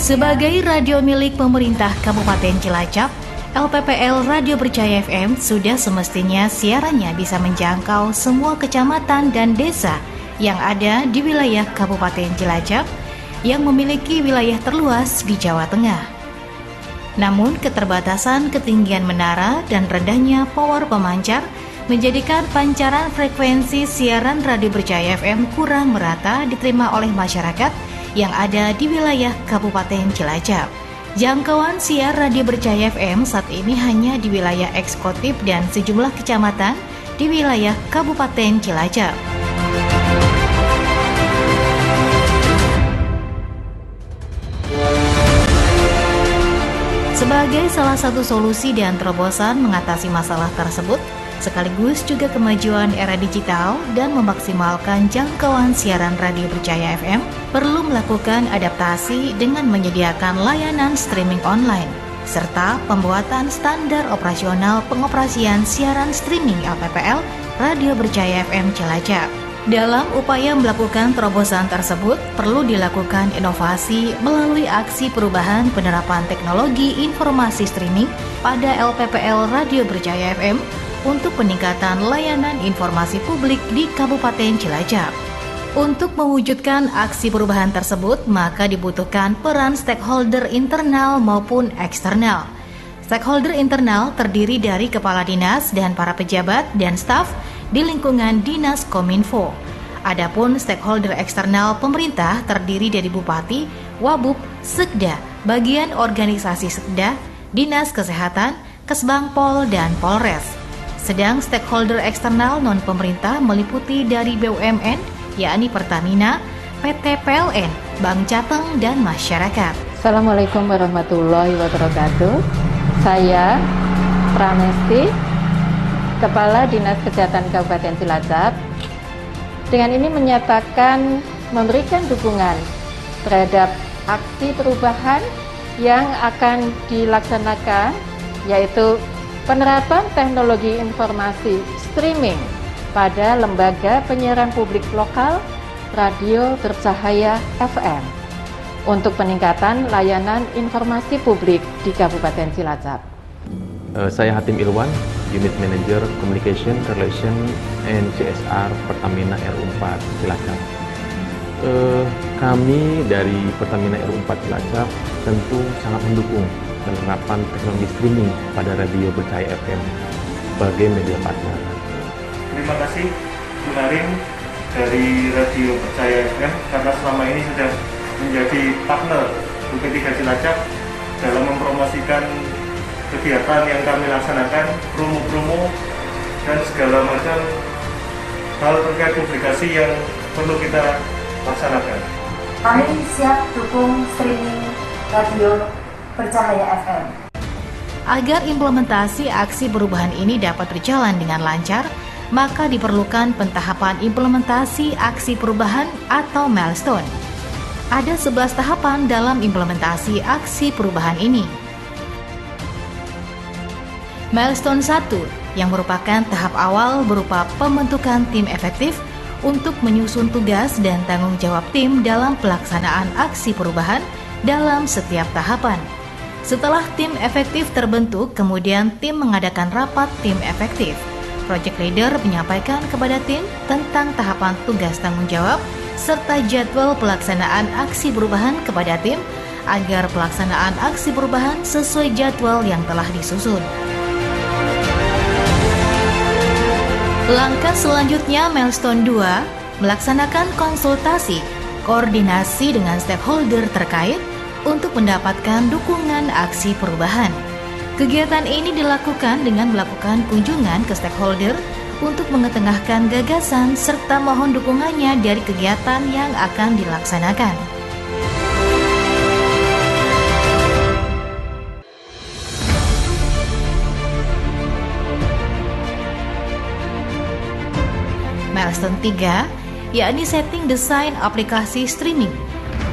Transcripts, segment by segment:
Sebagai radio milik pemerintah Kabupaten Cilacap, LPPL Radio Berjaya FM sudah semestinya siarannya bisa menjangkau semua kecamatan dan desa yang ada di wilayah Kabupaten Cilacap yang memiliki wilayah terluas di Jawa Tengah. Namun keterbatasan ketinggian menara dan rendahnya power pemancar menjadikan pancaran frekuensi siaran Radio Berjaya FM kurang merata diterima oleh masyarakat yang ada di wilayah Kabupaten Cilacap. Jangkauan siar Radio Berjaya FM saat ini hanya di wilayah eksekutif dan sejumlah kecamatan di wilayah Kabupaten Cilacap. Sebagai salah satu solusi dan terobosan mengatasi masalah tersebut, sekaligus juga kemajuan era digital dan memaksimalkan jangkauan siaran Radio Berjaya FM, perlu melakukan adaptasi dengan menyediakan layanan streaming online, serta pembuatan standar operasional pengoperasian siaran streaming LPPL Radio Berjaya FM Cilacap. Dalam upaya melakukan terobosan tersebut, perlu dilakukan inovasi melalui aksi perubahan penerapan teknologi informasi streaming pada LPPL Radio Berjaya FM untuk peningkatan layanan informasi publik di Kabupaten Cilacap. Untuk mewujudkan aksi perubahan tersebut, maka dibutuhkan peran stakeholder internal maupun eksternal. Stakeholder internal terdiri dari kepala dinas dan para pejabat dan staf di lingkungan Dinas Kominfo. Adapun stakeholder eksternal pemerintah terdiri dari Bupati, Wabub, Sekda, bagian organisasi Sekda, Dinas Kesehatan, Kesbangpol, dan Polres. Sedang stakeholder eksternal non-pemerintah meliputi dari BUMN, yakni Pertamina, PT PLN, Bank Jateng, dan masyarakat. Assalamualaikum warahmatullahi wabarakatuh. Saya Pramesti, Kepala Dinas Kesehatan Kabupaten Cilacap, dengan ini menyatakan memberikan dukungan terhadap aksi perubahan yang akan dilaksanakan, yaitu penerapan teknologi informasi streaming pada lembaga penyiaran publik lokal Radio Bercahaya FM untuk peningkatan layanan informasi publik di Kabupaten Cilacap. Saya Hatim Ilwan, Unit Manager Communication, Relation, and CSR Pertamina RU4 Cilacap. Kami dari Pertamina RU4 Cilacap tentu sangat mendukung penerapan teknologi streaming pada Radio Bercahaya FM sebagai media partner. Terima kasih Bu Narin dari Radio Bercahaya FM karena selama ini sudah menjadi partner UP3 Cilacap dalam mempromosikan kegiatan yang kami laksanakan, promo-promo dan segala macam hal terkait publikasi yang perlu kita laksanakan. Kami siap dukung streaming Radio Bercahaya FM. Agar implementasi aksi perubahan ini dapat berjalan dengan lancar, maka diperlukan pentahapan implementasi aksi perubahan atau milestone. Ada 11 tahapan dalam implementasi aksi perubahan ini. Milestone 1 yang merupakan tahap awal berupa pembentukan tim efektif untuk menyusun tugas dan tanggung jawab tim dalam pelaksanaan aksi perubahan dalam setiap tahapan. Setelah tim efektif terbentuk, kemudian tim mengadakan rapat tim efektif. Project leader menyampaikan kepada tim tentang tahapan tugas tanggung jawab serta jadwal pelaksanaan aksi perubahan kepada tim agar pelaksanaan aksi perubahan sesuai jadwal yang telah disusun. Langkah selanjutnya, milestone 2, melaksanakan konsultasi, koordinasi dengan stakeholder terkait untuk mendapatkan dukungan aksi perubahan. Kegiatan ini dilakukan dengan melakukan kunjungan ke stakeholder untuk mengetengahkan gagasan serta mohon dukungannya dari kegiatan yang akan dilaksanakan. Milestone 3, yakni setting desain aplikasi streaming.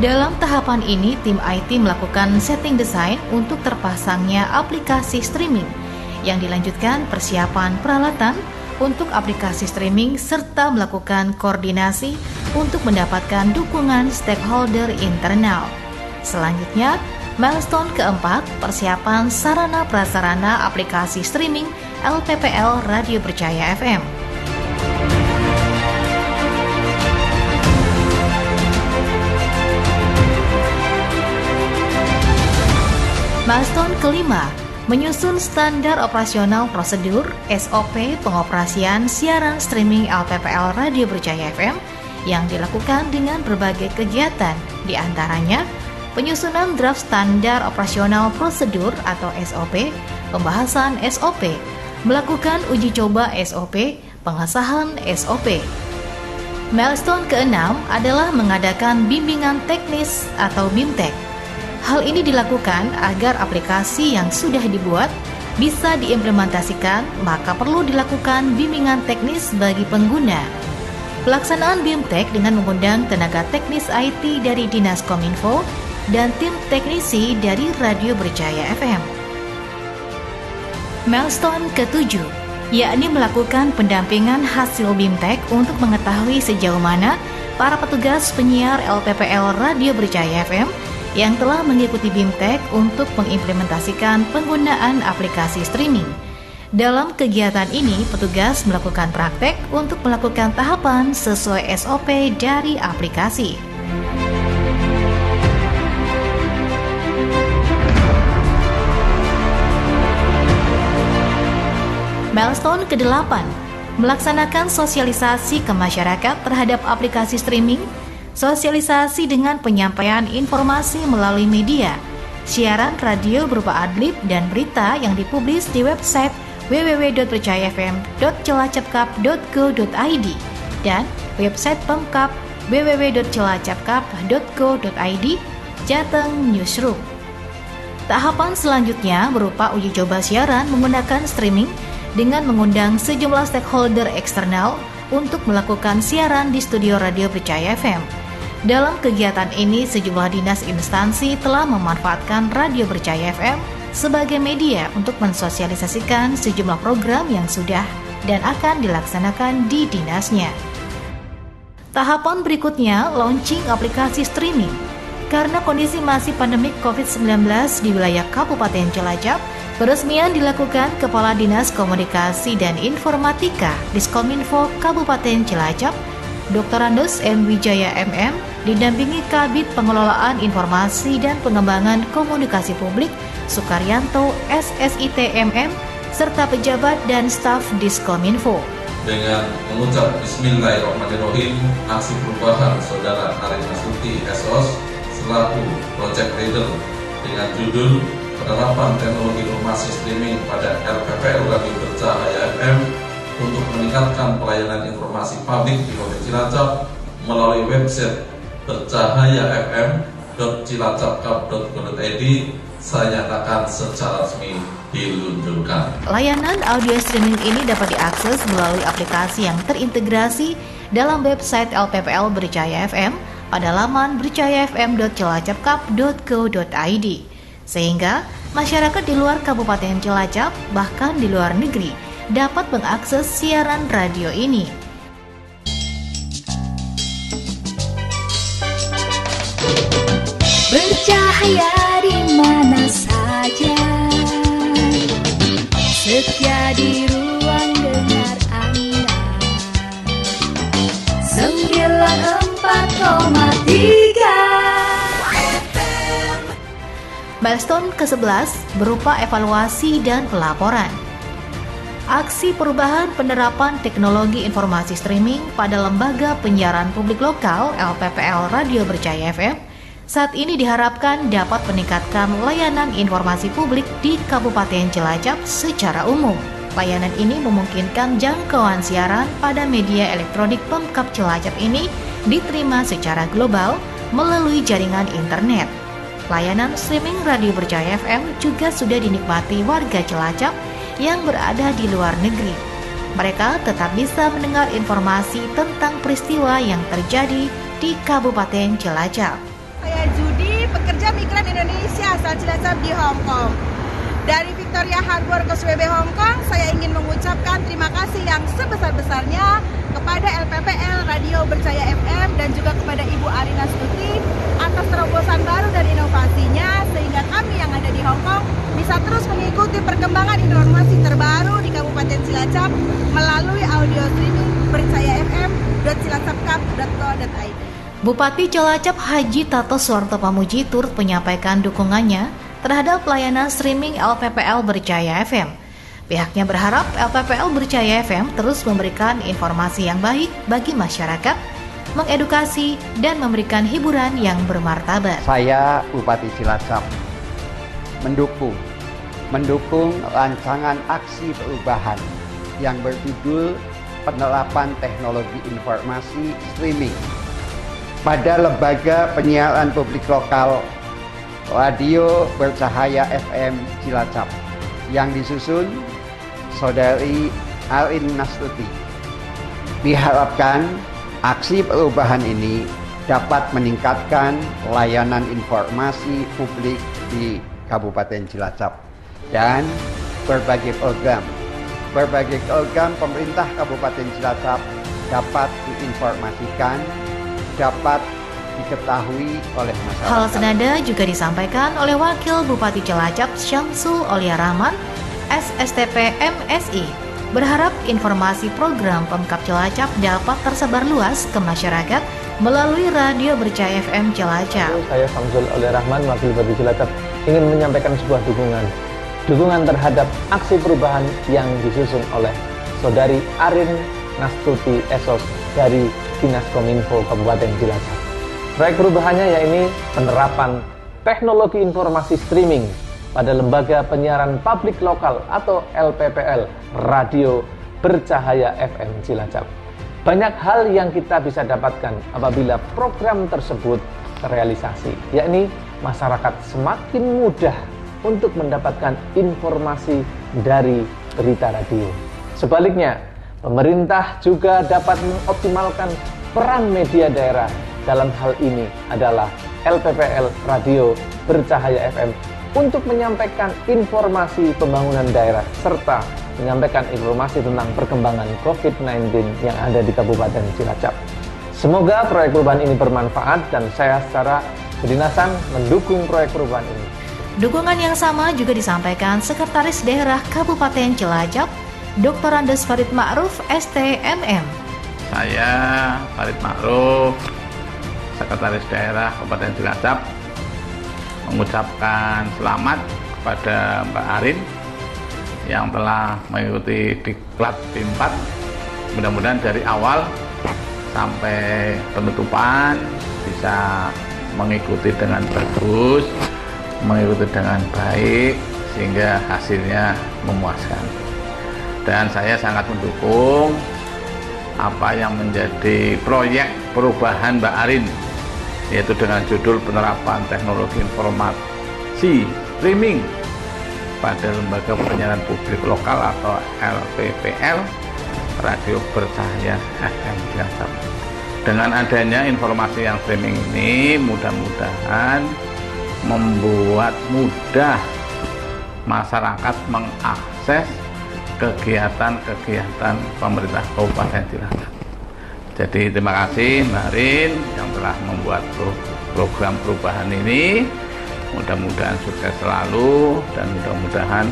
Dalam tahapan ini, tim IT melakukan setting desain untuk terpasangnya aplikasi streaming, yang dilanjutkan persiapan peralatan untuk aplikasi streaming serta melakukan koordinasi untuk mendapatkan dukungan stakeholder internal. Selanjutnya, milestone keempat, persiapan sarana prasarana aplikasi streaming LPPL Radio Berjaya FM. Milestone kelima, menyusun standar operasional prosedur SOP pengoperasian siaran streaming LPPL Radio Berjaya FM yang dilakukan dengan berbagai kegiatan, di antaranya penyusunan draft standar operasional prosedur atau SOP, pembahasan SOP, melakukan uji coba SOP, pengesahan SOP. Milestone keenam adalah mengadakan bimbingan teknis atau BIMTEK. Hal ini dilakukan agar aplikasi yang sudah dibuat bisa diimplementasikan, maka perlu dilakukan bimbingan teknis bagi pengguna. Pelaksanaan BIMTEK dengan mengundang tenaga teknis IT dari Dinas Kominfo dan tim teknisi dari Radio Berjaya FM. Milestone ketujuh, yakni melakukan pendampingan hasil BIMTEK untuk mengetahui sejauh mana para petugas penyiar LPPL Radio Berjaya FM yang telah mengikuti BIMTEK untuk mengimplementasikan penggunaan aplikasi streaming. Dalam kegiatan ini, petugas melakukan praktek untuk melakukan tahapan sesuai SOP dari aplikasi. Milestone ke-8, melaksanakan sosialisasi ke masyarakat terhadap aplikasi streaming, sosialisasi dengan penyampaian informasi melalui media, siaran radio berupa adlib dan berita yang dipublis di website www.berjayafm.cilacapkap.go.id dan website Pemkap www.cilacapkap.go.id Jateng Newsroom. Tahapan selanjutnya berupa uji coba siaran menggunakan streaming dengan mengundang sejumlah stakeholder eksternal untuk melakukan siaran di studio Radio Berjaya FM. Dalam kegiatan ini, sejumlah dinas instansi telah memanfaatkan Radio Berjaya FM sebagai media untuk mensosialisasikan sejumlah program yang sudah dan akan dilaksanakan di dinasnya. Tahapan berikutnya, launching aplikasi streaming. Karena kondisi masih pandemik COVID-19 di wilayah Kabupaten Cilacap, peresmian dilakukan Kepala Dinas Komunikasi dan Informatika Diskominfo Kabupaten Cilacap, Dr. Andes M. Wijaya MM, didampingi Kabid Pengelolaan Informasi dan Pengembangan Komunikasi Publik Sukaryanto SSIT MM, serta pejabat dan staf Diskominfo. Dengan mengucap Bismillahirrahmanirrahim, aksi perubahan Saudara Arin Astuti SOS selaku Project Leader dengan judul Penerapan Teknologi Informasi Streaming pada LPPL Radio Bercahaya FM untuk meningkatkan pelayanan informasi publik di Kota Cilacap melalui website bercahayafm.cilacapkap.go.id saya nyatakan secara resmi diluncurkan. Layanan audio streaming ini dapat diakses melalui aplikasi yang terintegrasi dalam website LPPL Berjaya FM pada laman bercahayafm.cilacapkap.go.id, sehingga masyarakat di luar Kabupaten Cilacap bahkan di luar negeri dapat mengakses siaran radio ini. Bercahaya di mana saja, setia di ruang dengar Anda. 94,3 Milestone ke-11 berupa evaluasi dan pelaporan. Aksi perubahan penerapan teknologi informasi streaming pada Lembaga Penyiaran Publik Lokal LPPL Radio Berjaya FM saat ini diharapkan dapat meningkatkan layanan informasi publik di Kabupaten Cilacap secara umum. Layanan ini memungkinkan jangkauan siaran pada media elektronik Pemkap Cilacap ini diterima secara global melalui jaringan internet. Layanan streaming Radio Berjaya FM juga sudah dinikmati warga Cilacap yang berada di luar negeri. Mereka tetap bisa mendengar informasi tentang peristiwa yang terjadi di Kabupaten Cilacap. Saya Judi, pekerja migran Indonesia asal Cilacap di Hong Kong. Dari Victoria Harbour ke SWB Hong Kong, saya ingin mengucapkan terima kasih yang sebesar-besarnya kepada LPPL Radio Berjaya FM dan juga kepada Ibu Arin Astuti atas terobosan baru dan inovasinya, sehingga kami yang ada di Hong Kong bisa terus mengikuti perkembangan informasi terbaru di Kabupaten Cilacap melalui audio streaming bercayafm.cilacapcup.co.id. Bupati Cilacap Haji Tato Suwarto Pamuji turut menyampaikan dukungannya terhadap pelayanan streaming LPPL Bercaya FM. Pihaknya berharap LPPL Bercaya FM terus memberikan informasi yang baik bagi masyarakat, mengedukasi, dan memberikan hiburan yang bermartabat. Saya Bupati Cilacap mendukung rancangan aksi perubahan yang berjudul penerapan teknologi informasi streaming pada lembaga penyiaran publik lokal Radio Bercahaya FM Cilacap yang disusun Saudari Arin Nastuti. Diharapkan aksi perubahan ini dapat meningkatkan layanan informasi publik di Kabupaten Cilacap dan berbagai program pemerintah Kabupaten Cilacap dapat diinformasikan, dapat diketahui oleh masyarakat. Hal senada juga disampaikan oleh Wakil Bupati Cilacap Syamsul Aulia Rahman, SSTP MSI, berharap informasi program Pemkab Cilacap dapat tersebar luas ke masyarakat melalui Radio Bercaya FM Cilacap. Saya Syamsul Aulia Rahman, Wakil Bupati Cilacap, ingin menyampaikan sebuah dukungan terhadap aksi perubahan yang disusun oleh Saudari Arin Nastuti Esos dari Dinas Kominfo Kabupaten Cilacap. Proyek perubahannya yakni penerapan teknologi informasi streaming pada lembaga penyiaran publik lokal atau LPPL Radio Bercahaya FM Cilacap. Banyak hal yang kita bisa dapatkan apabila program tersebut terrealisasi, yakni masyarakat semakin mudah untuk mendapatkan informasi dari berita radio. Sebaliknya, pemerintah juga dapat mengoptimalkan peran media daerah. Dalam hal ini adalah LPPL Radio Bercahaya FM untuk menyampaikan informasi pembangunan daerah serta menyampaikan informasi tentang perkembangan COVID-19 yang ada di Kabupaten Cilacap. Semoga proyek perubahan ini bermanfaat dan saya secara kedinasan mendukung proyek perubahan ini. Dukungan yang sama juga disampaikan Sekretaris Daerah Kabupaten Cilacap, Dr. Andes Farid Ma'ruf, STMM. Saya Farid Ma'ruf, Sekretaris Daerah Kabupaten Cilacap, mengucapkan selamat kepada Mbak Arin yang telah mengikuti Diklat P4. Mudah-mudahan dari awal sampai penutupan bisa mengikuti dengan bagus, mengikuti dengan baik sehingga hasilnya memuaskan. Dan saya sangat mendukung apa yang menjadi proyek perubahan Mbak Arin, yaitu dengan judul penerapan teknologi informasi streaming pada lembaga penyiaran publik lokal atau LPPL Radio Bercahaya FM Cilacap. Dengan adanya informasi yang streaming ini mudah-mudahan membuat mudah masyarakat mengakses kegiatan-kegiatan pemerintah Kabupaten Cilacap. Jadi terima kasih Mbak Arin yang telah membuat program perubahan ini. Mudah-mudahan sukses selalu dan mudah-mudahan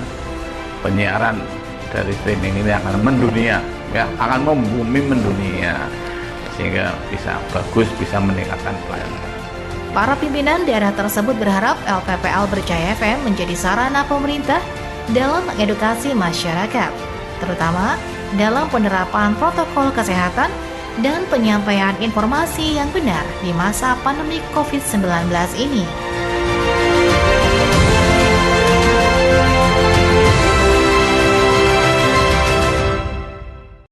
penyiaran dari streaming ini akan mendunia, ya, akan membumi mendunia sehingga bisa bagus, bisa meningkatkan pelayanan. Para pimpinan daerah tersebut berharap LPPL Bercaya FM menjadi sarana pemerintah dalam mengedukasi masyarakat, terutama dalam penerapan protokol kesehatan dan penyampaian informasi yang benar di masa pandemi COVID-19 ini.